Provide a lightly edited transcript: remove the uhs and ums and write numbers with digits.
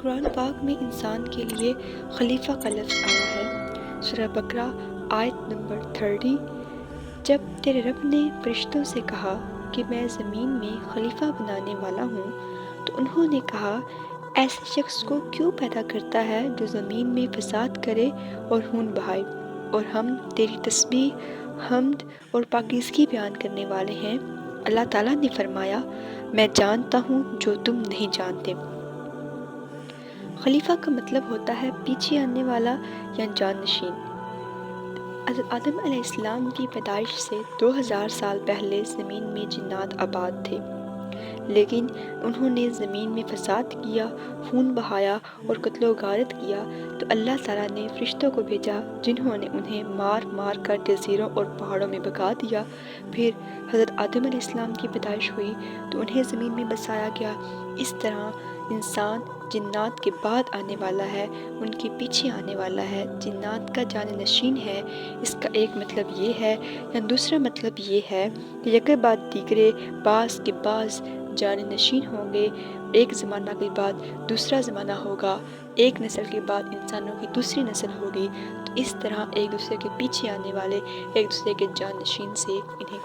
قرآن پاک میں انسان کے لیے خلیفہ کا لفظ آیا ہے۔ سورہ بقرہ آیت نمبر 30۔ جب تیرے رب نے فرشتوں سے کہا کہ میں زمین میں خلیفہ بنانے والا ہوں، تو انہوں نے کہا ایسے شخص کو کیوں پیدا کرتا ہے جو زمین میں فساد کرے اور خون بہائے، اور ہم تیری تسبیح، حمد اور پاکیزگی بیان کرنے والے ہیں۔ اللہ تعالیٰ نے فرمایا میں جانتا ہوں جو تم نہیں جانتے۔ خلیفہ کا مطلب ہوتا ہے پیچھے آنے والا یا جانشین۔ حضرت آدم علیہ السلام کی پیدائش سے 2000 سال پہلے زمین میں جنات آباد تھے، لیکن انہوں نے زمین میں فساد کیا، خون بہایا اور قتل و غارت کیا، تو اللہ تعالیٰ نے فرشتوں کو بھیجا جنہوں نے انہیں مار مار کر جزیروں اور پہاڑوں میں بھگا دیا۔ پھر حضرت آدم علیہ السلام کی پیدائش ہوئی تو انہیں زمین میں بسایا گیا۔ اس طرح انسان جنات کے بعد آنے والا ہے، ان کے پیچھے آنے والا ہے، جنات کا جانشین ہے۔ اس کا ایک مطلب یہ ہے، یا دوسرا مطلب یہ ہے کہ یکے بعد دیگرے بعض کے بعض جانشین ہوں گے، ایک زمانہ کے بعد دوسرا زمانہ ہوگا، ایک نسل کے بعد انسانوں کی دوسری نسل ہوگی، تو اس طرح ایک دوسرے کے پیچھے آنے والے ایک دوسرے کے جانشین سے انہیں